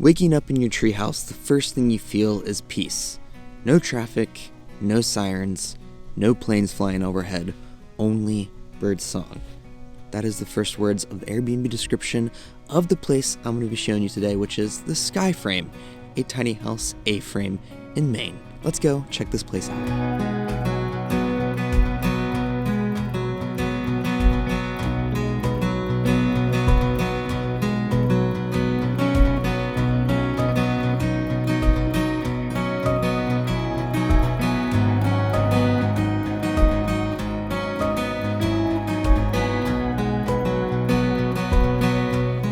Waking up in your treehouse, the first thing you feel is peace. No traffic, no sirens, no planes flying overhead, only bird song. That is the first words of the Airbnb description of the place I'm going to be showing you today, which is the Skyframe, a tiny house A-frame in Maine. Let's go check this place out.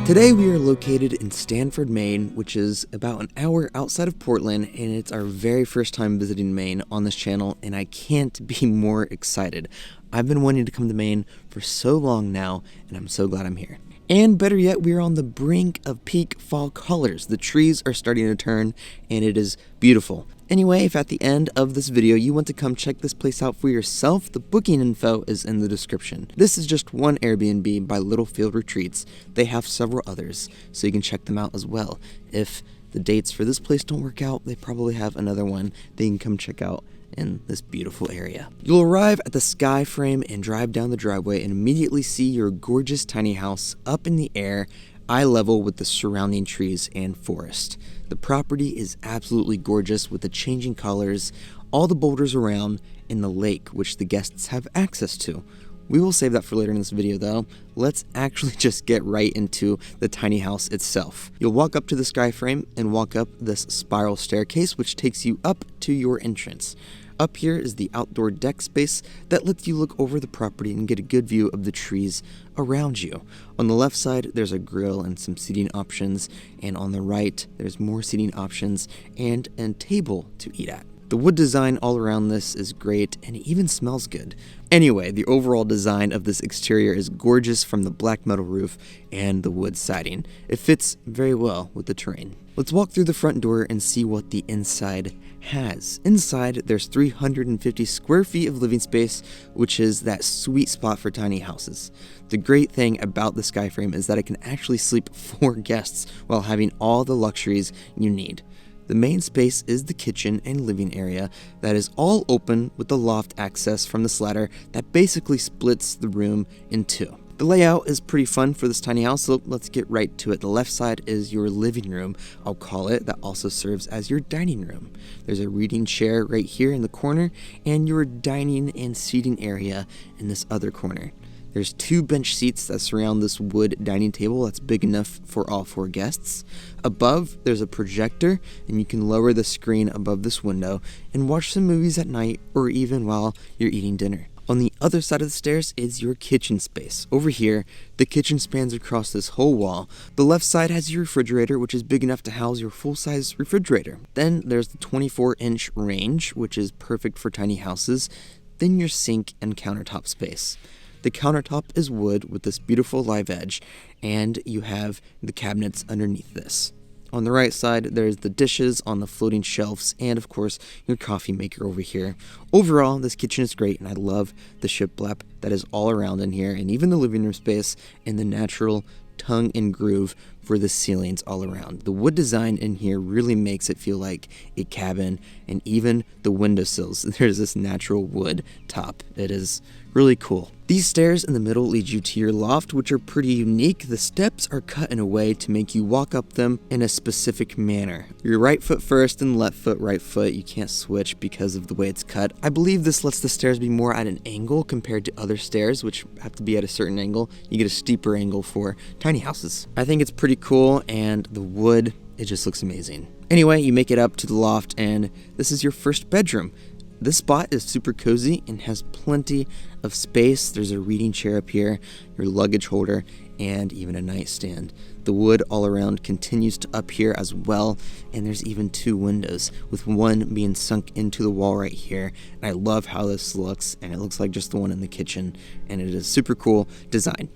Today we are located in Stanford, Maine, which is about an hour outside of Portland, and it's our very first time visiting Maine on this channel, and I can't be more excited. I've been wanting to come to Maine for so long now, and I'm so glad I'm here. And better yet, we're on the brink of peak fall colors. The trees are starting to turn, and it is beautiful. Anyway, if at the end of this video you want to come check this place out for yourself, the booking info is in the description. This is just one Airbnb by Littlefield Retreats. They have several others, so you can check them out as well. If the dates for this place don't work out, they probably have another one that you can come check out in this beautiful area. You'll arrive at the Skyframe and drive down the driveway and immediately see your gorgeous tiny house up in the air, eye level with the surrounding trees and forest. The property is absolutely gorgeous with the changing colors, all the boulders around, and the lake which the guests have access to. We will save that for later in this video though. Let's actually just get right into the tiny house itself. You'll walk up to the Skyframe and walk up this spiral staircase which takes you up to your entrance. Up here is the outdoor deck space that lets you look over the property and get a good view of the trees around you. On the left side, there's a grill and some seating options, and on the right, there's more seating options and a table to eat at. The wood design all around this is great, and it even smells good. Anyway, the overall design of this exterior is gorgeous from the black metal roof and the wood siding. It fits very well with the terrain. Let's walk through the front door and see what the inside has. Inside, there's 350 square feet of living space, which is that sweet spot for tiny houses. The great thing about the Skyframe is that it can actually sleep 4 guests while having all the luxuries you need. The main space is the kitchen and living area that is all open with the loft access from this ladder that basically splits the room in 2. The layout is pretty fun for this tiny house, so let's get right to it. The left side is your living room, I'll call it, that also serves as your dining room. There's a reading chair right here in the corner, and your dining and seating area in this other corner. There's 2 bench seats that surround this wood dining table that's big enough for all 4 guests. Above, there's a projector, and you can lower the screen above this window and watch some movies at night or even while you're eating dinner. On the other side of the stairs is your kitchen space. Over here, the kitchen spans across this whole wall. The left side has your refrigerator, which is big enough to house your full-size refrigerator. Then there's the 24-inch range, which is perfect for tiny houses. Then your sink and countertop space. The countertop is wood with this beautiful live edge, and you have the cabinets underneath this. On the right side, there's the dishes on the floating shelves, and of course, your coffee maker over here. Overall, this kitchen is great, and I love the shiplap that is all around in here, and even the living room space and the natural tongue and groove for the ceilings all around. The wood design in here really makes it feel like a cabin, and even the windowsills, there's this natural wood top. It is really cool. These stairs in the middle lead you to your loft, which are pretty unique. The steps are cut in a way to make you walk up them in a specific manner. Your right foot first and left foot right foot. You can't switch because of the way it's cut. I believe this lets the stairs be more at an angle compared to other stairs, which have to be at a certain angle. You get a steeper angle for tiny houses. I think it's pretty cool, and the wood, it just looks amazing. Anyway, you make it up to the loft, and this is your first bedroom. This spot is super cozy and has plenty of space. There's a reading chair up here, your luggage holder, and even a nightstand. The wood all around continues to up here as well, and there's even 2 windows, with one being sunk into the wall right here. And I love how this looks, and it looks like just the one in the kitchen, and it is super cool design.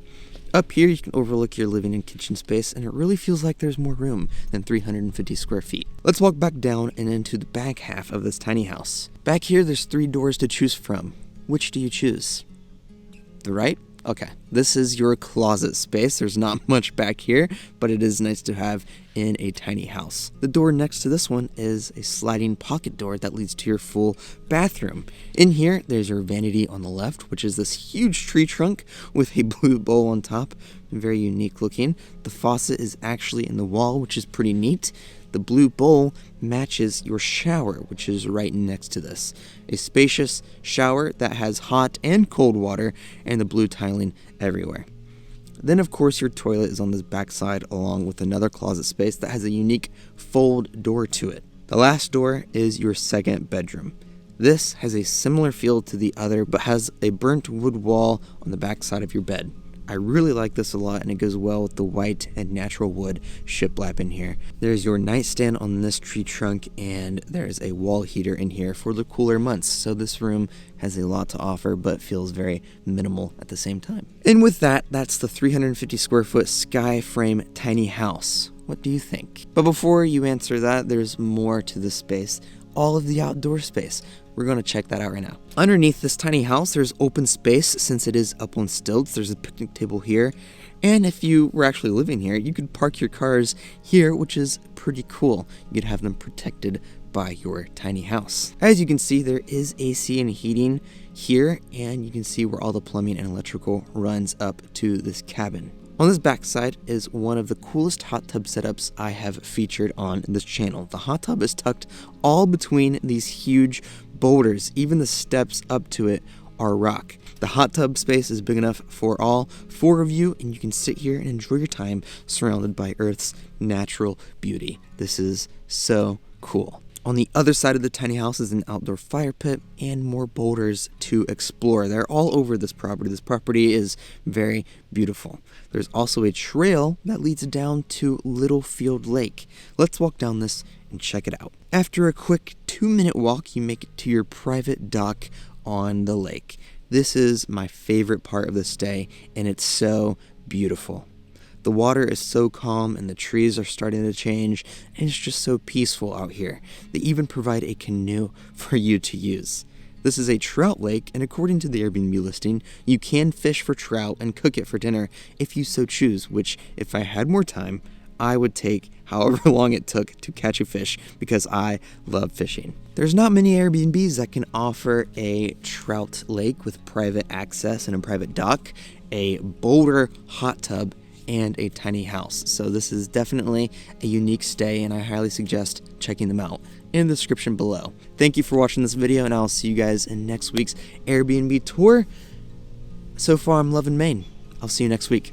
Up here, you can overlook your living and kitchen space, and it really feels like there's more room than 350 square feet. Let's walk back down and into the back half of this tiny house. Back here, there's 3 doors to choose from. Which do you choose? The right? Okay, this is your closet space. There's not much back here, but it is nice to have in a tiny house. The door next to this one is a sliding pocket door that leads to your full bathroom. In here, there's your vanity on the left, which is this huge tree trunk with a blue bowl on top. Very unique looking. The faucet is actually in the wall, which is pretty neat. The blue bowl matches your shower, which is right next to this. A spacious shower that has hot and cold water and the blue tiling everywhere. Then, of course, your toilet is on this back side along with another closet space that has a unique fold door to it. The last door is your second bedroom. This has a similar feel to the other, but has a burnt wood wall on the back side of your bed. I really like this a lot, and it goes well with the white and natural wood shiplap in here. There's your nightstand on this tree trunk, and there's a wall heater in here for the cooler months. So this room has a lot to offer, but feels very minimal at the same time. And with that, that's the 350 square foot Skyframe tiny house. What do you think? But before you answer that, there's more to this space. All of the outdoor space. We're going to check that out right now. Underneath this tiny house, there's open space since it is up on stilts. There's a picnic table here. And if you were actually living here, you could park your cars here, which is pretty cool. You could have them protected by your tiny house. As you can see, there is AC and heating here, and you can see where all the plumbing and electrical runs up to this cabin. On this backside is one of the coolest hot tub setups I have featured on this channel. The hot tub is tucked all between these huge boulders. Even the steps up to it are rock. The hot tub space is big enough for all four of you, and you can sit here and enjoy your time surrounded by Earth's natural beauty. This is so cool. On the other side of the tiny house is an outdoor fire pit and more boulders to explore. They're all over this property. This property is very beautiful. There's also a trail that leads down to Littlefield Lake. Let's walk down this and check it out. After a quick 2-minute walk, you make it to your private dock on the lake. This is my favorite part of the stay, and it's so beautiful. The water is so calm and the trees are starting to change, and it's just so peaceful out here. They even provide a canoe for you to use. This is a trout lake, and according to the Airbnb listing, you can fish for trout and cook it for dinner if you so choose, which, if I had more time, I would take however long it took to catch a fish because I love fishing. There's not many Airbnbs that can offer a trout lake with private access and a private dock, a boulder hot tub, and a tiny house. So this is definitely a unique stay, and I highly suggest checking them out in the description below. Thank you for watching this video, and I'll see you guys in next week's Airbnb tour. So far, I'm loving Maine. I'll see you next week.